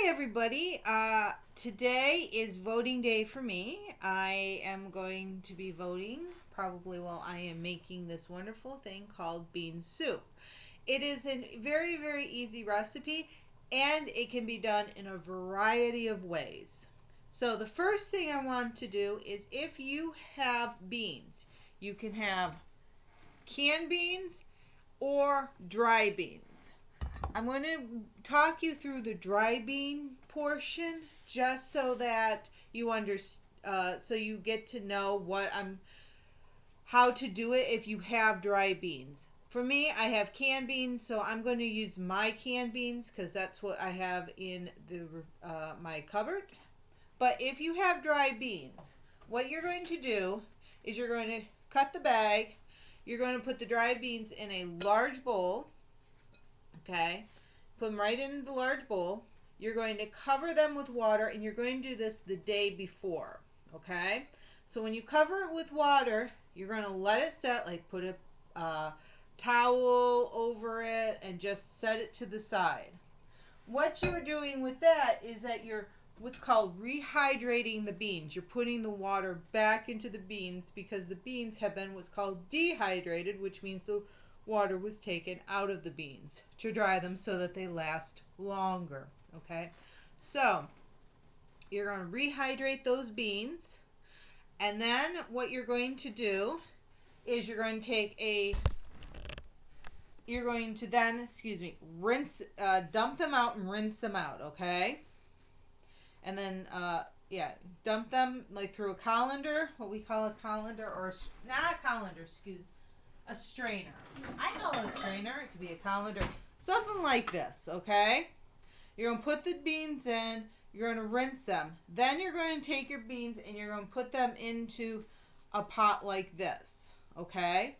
Hi, everybody. Today is voting day for me. I am going to be voting probably while I am making this wonderful thing called bean soup. It is a very, very easy recipe and it can be done in a variety of ways. So, the first thing I want to do is if you have beans, you can have canned beans or dry beans. I'm going to talk you through the dry bean portion just so that you so you get to know how to do it if you have dry beans. For me, I have canned beans, so I'm going to use my canned beans because that's what I have in my cupboard. But if you have dry beans, what you're going to do is you're going to cut the bag. You're going to put the dry beans in a large bowl. Okay, put them right in the large bowl. You're going to cover them with water, and you're going to do this the day before. Okay, so when you cover it with water, you're going to let it set, like put a towel over it and just set it to the side. What you're doing with that is that you're what's called rehydrating the beans. You're putting the water back into the beans because the beans have been what's called dehydrated, which means the water was taken out of the beans to dry them so that they last longer. Okay, so you're going to rehydrate those beans, and then what you're going to do is you're going to then rinse, dump them out and rinse them out. Okay, and then dump them like through a colander, what we call a colander, or not a colander, a strainer. I call it a strainer. It could be a colander. Something like this, okay? You're going to put the beans in. You're going to rinse them. Then you're going to take your beans and you're going to put them into a pot like this, okay?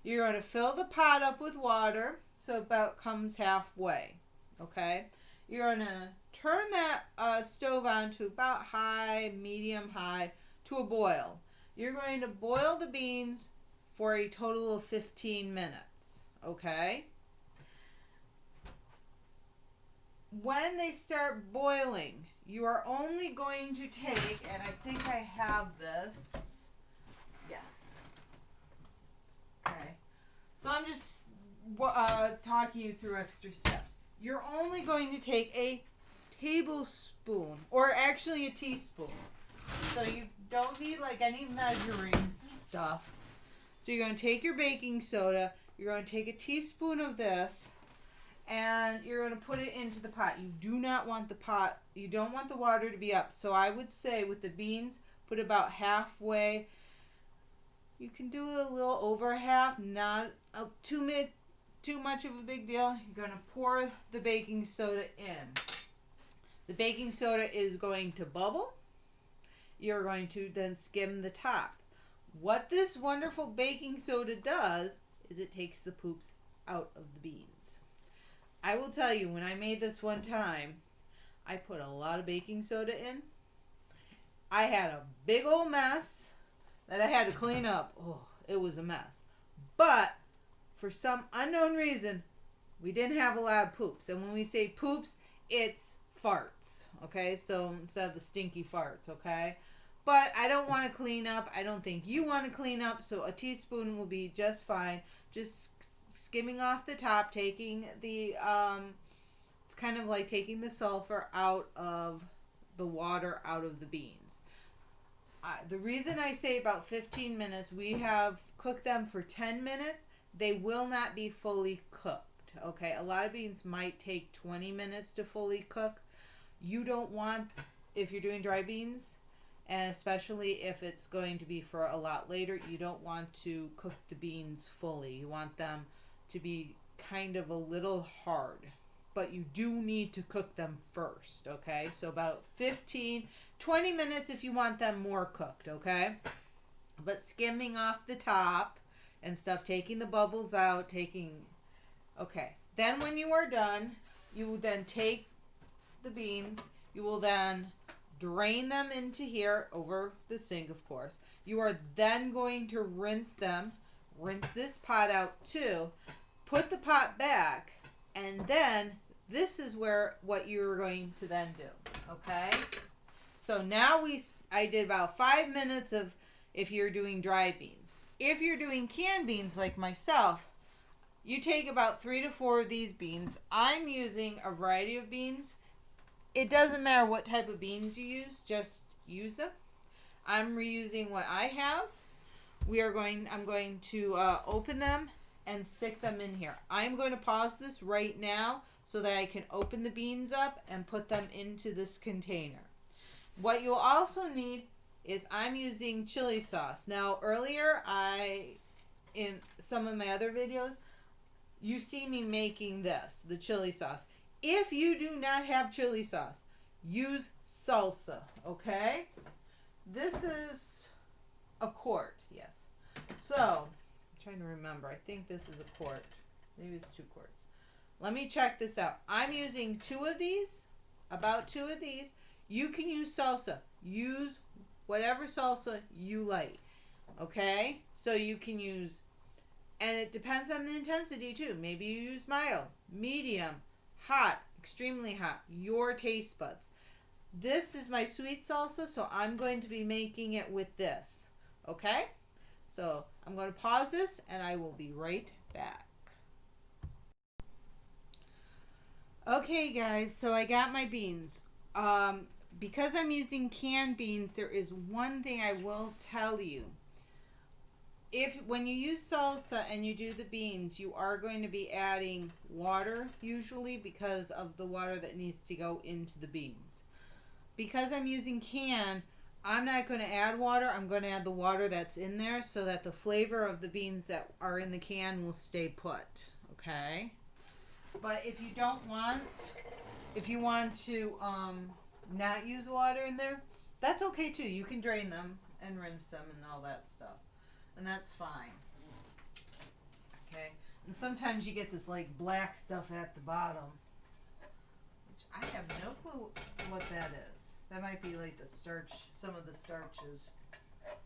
You're going to fill the pot up with water so about comes halfway, okay? You're going to turn that stove on to about high, medium high, to a boil. You're going to boil the beans for a total of 15 minutes, okay? When they start boiling, you are only going to take, and I think I have this, yes. Okay, so I'm just talking you through extra steps. You're only going to take a tablespoon, or actually a teaspoon. So you don't need like any measuring stuff. So you're going to take your baking soda, you're going to take a teaspoon of this, and you're going to put it into the pot. You don't want the water to be up. So I would say with the beans, put about halfway. You can do a little over half, not too much of a big deal. You're going to pour the baking soda in. The baking soda is going to bubble. You're going to then skim the top. What this wonderful baking soda does is it takes the poops out of the beans. I will tell you, when I made this one time, I put a lot of baking soda in. I had a big old mess that I had to clean up. Oh, it was a mess. But for some unknown reason, we didn't have a lot of poops. And when we say poops, it's farts. Okay, so instead of the stinky farts, okay? But I don't want to clean up. I don't think you want to clean up, so a teaspoon will be just fine. Just skimming off the top, taking the, it's kind of like taking the sulfur out of the water out of the beans. The reason I say about 15 minutes, we have cooked them for 10 minutes. They will not be fully cooked, okay? A lot of beans might take 20 minutes to fully cook. You don't want, if you're doing dry beans, and especially if it's going to be for a lot later, you don't want to cook the beans fully. You want them to be kind of a little hard. But you do need to cook them first, okay? So about 15, 20 minutes if you want them more cooked, okay? But skimming off the top and stuff, taking the bubbles out, okay. Then when you are done, you will then take the beans, you will then drain them into here, over the sink, of course. You are then going to rinse them. Rinse this pot out too. Put the pot back, and then this is what you're going to then do. Okay? So now I did about 5 minutes of if you're doing dry beans. If you're doing canned beans like myself, you take about 3 to 4 of these beans. I'm using a variety of beans. It doesn't matter what type of beans you use, just use them. I'm reusing what I have. I'm going to open them and stick them in here. I'm going to pause this right now so that I can open the beans up and put them into this container. What you'll also need is I'm using chili sauce. Now earlier in some of my other videos, you see me making the chili sauce. If you do not have chili sauce, use salsa, okay? This is a quart, yes. So, I'm trying to remember. I think this is a quart. Maybe it's 2 quarts. Let me check this out. I'm using 2 of these, about 2 of these. You can use salsa. Use whatever salsa you like, okay? So you can use, and it depends on the intensity too. Maybe you use mild, medium, hot, extremely hot, your taste buds. This is my sweet salsa, so I'm going to be making it with this, okay? So I'm going to pause this and I will be right back. Okay guys, so I got my beans. Because I'm using canned beans, there is one thing I will tell you. When you use salsa and you do the beans, you are going to be adding water usually because of the water that needs to go into the beans. Because I'm using canned, I'm not going to add water. I'm going to add the water that's in there so that the flavor of the beans that are in the can will stay put. Okay? But if you want to not use water in there, that's okay too. You can drain them and rinse them and all that stuff. And that's fine. Okay? And sometimes you get this like black stuff at the bottom, which I have no clue what that is. That might be like the starch, some of the starches. Okay.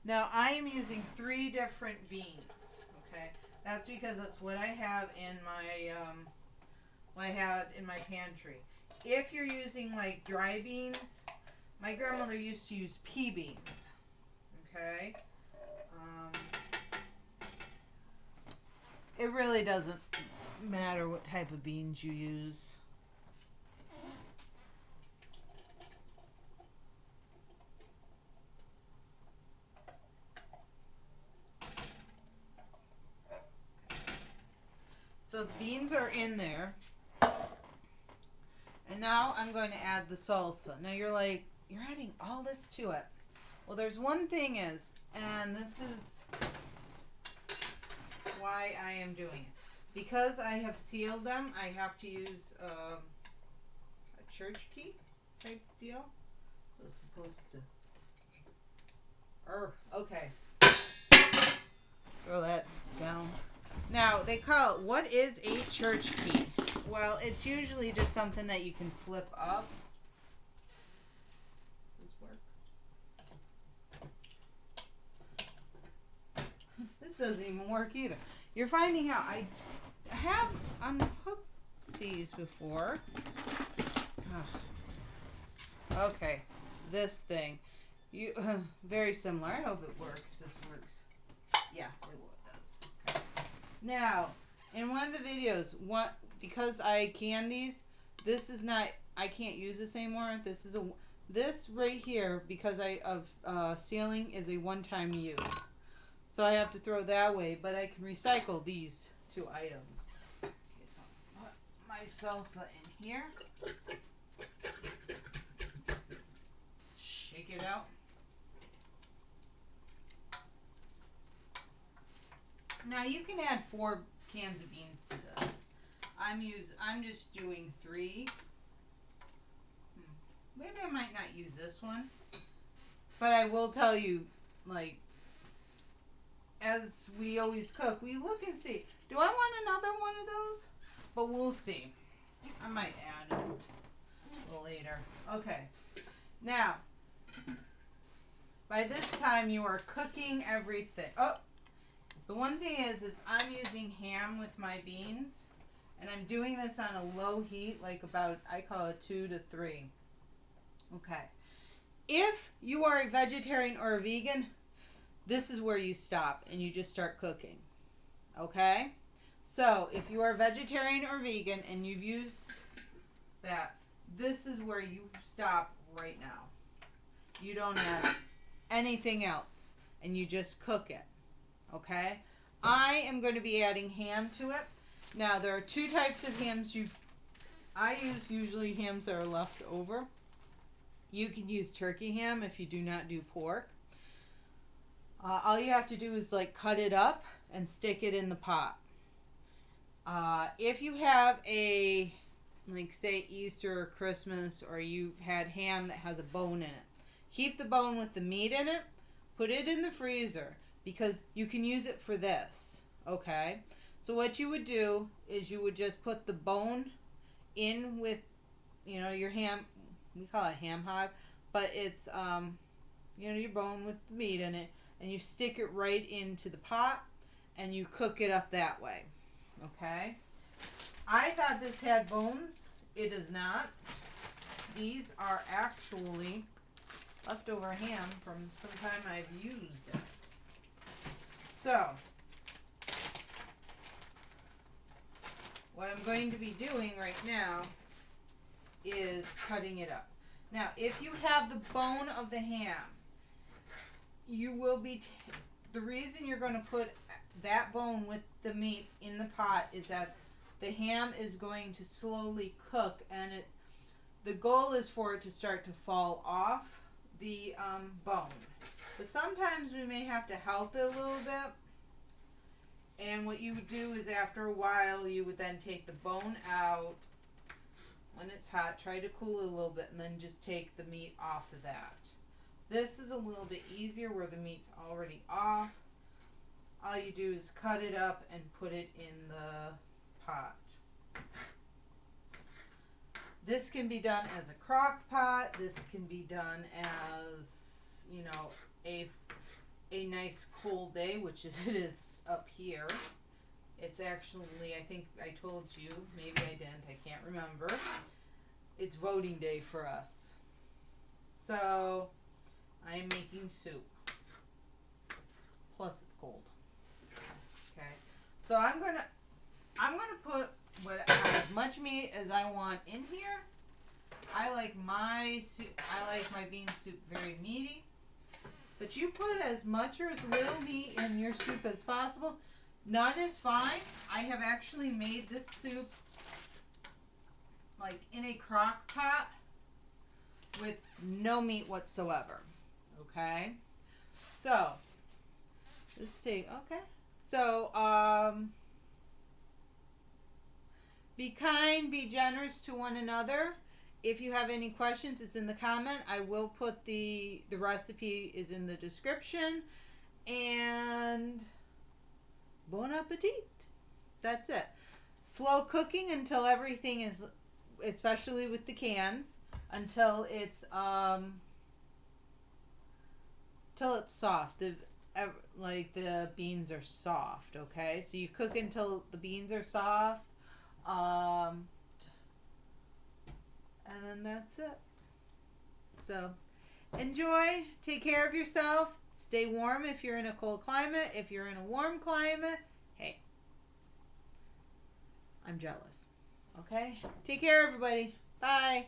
Now I am using 3 different beans. Okay, that's because that's what I have in my what I had in my pantry. If you're using like dry beans, my grandmother used to use pea beans. Okay, it really doesn't matter what type of beans you use. So the beans are in there. And now I'm going to add the salsa. Now you're like, you're adding all this to it. Well, there's one thing and this is why I am doing it. Because I have sealed them, I have to use a church key type deal. So it's supposed to... okay. Throw that down. Now, they call it, what is a church key? Well, it's usually just something that you can flip up. Does this work? This doesn't even work either. You're finding out I have unhooked these before. Ugh. Okay, this thing. Very similar. I hope it works. This works. Yeah, it does. Okay. Now, in one of the videos, because I can these, this is not. I can't use this anymore. This right here, because of sealing, is a one-time use. So I have to throw that away, but I can recycle these 2 items. Okay, so I'll put my salsa in here. Shake it out. Now you can add 4 cans of beans to this. I'm just doing 3. Maybe I might not use this one, but I will tell you, like, as we always cook, we look and see, do I want another one of those? But we'll see. I might add it later. Okay. Now, by this time you are cooking everything. Oh, The one thing is I'm using ham with my beans, and I'm doing this on a low heat, like about, I call it 2 to 3. Okay. If you are a vegetarian or a vegan, this is where you stop and you just start cooking. Okay? So, if you are vegetarian or vegan and you've used that, this is where you stop right now. You don't add anything else and you just cook it. Okay? I am going to be adding ham to it. Now, there are 2 types of hams. I use usually hams that are left over. You can use turkey ham if you do not do pork. All you have to do is like cut it up and stick it in the pot. If you have a, like say Easter or Christmas, or you've had ham that has a bone in it, keep the bone with the meat in it, put it in the freezer, because you can use it for this, okay? So what you would do is you would just put the bone in with, your ham, we call it ham hock, but it's, your bone with the meat in it, and you stick it right into the pot, and you cook it up that way, okay? I thought this had bones. It does not. These are actually leftover ham from some time I've used it. So, what I'm going to be doing right now is cutting it up. Now, if you have the bone of the ham, you will be, the reason you're going to put that bone with the meat in the pot is that the ham is going to slowly cook, and the goal is for it to start to fall off the bone. But sometimes we may have to help it a little bit. And what you would do is after a while, you would then take the bone out when it's hot, try to cool it a little bit, and then just take the meat off of that. This is a little bit easier where the meat's already off. All you do is cut it up and put it in the pot. This can be done as a crock pot. This can be done as, a nice cold day, which it is up here. It's actually, I think I told you, maybe I didn't, I can't remember. It's voting day for us. So, I am making soup. Plus it's cold. Okay. So I'm gonna put as much meat as I want in here. I like my soup, I like my bean soup very meaty. But you put as much or as little meat in your soup as possible. None is fine. I have actually made this soup like in a crock pot with no meat whatsoever. Okay? So, be kind, be generous to one another. If you have any questions, it's in the comment. I will put the recipe is in the description. And bon appetit. That's it. Slow cooking until everything is, especially with the cans, until it's soft. The beans are soft, okay? So you cook until the beans are soft. And then that's it. So, enjoy. Take care of yourself. Stay warm if you're in a cold climate. If you're in a warm climate, hey, I'm jealous. Okay? Take care, everybody. Bye.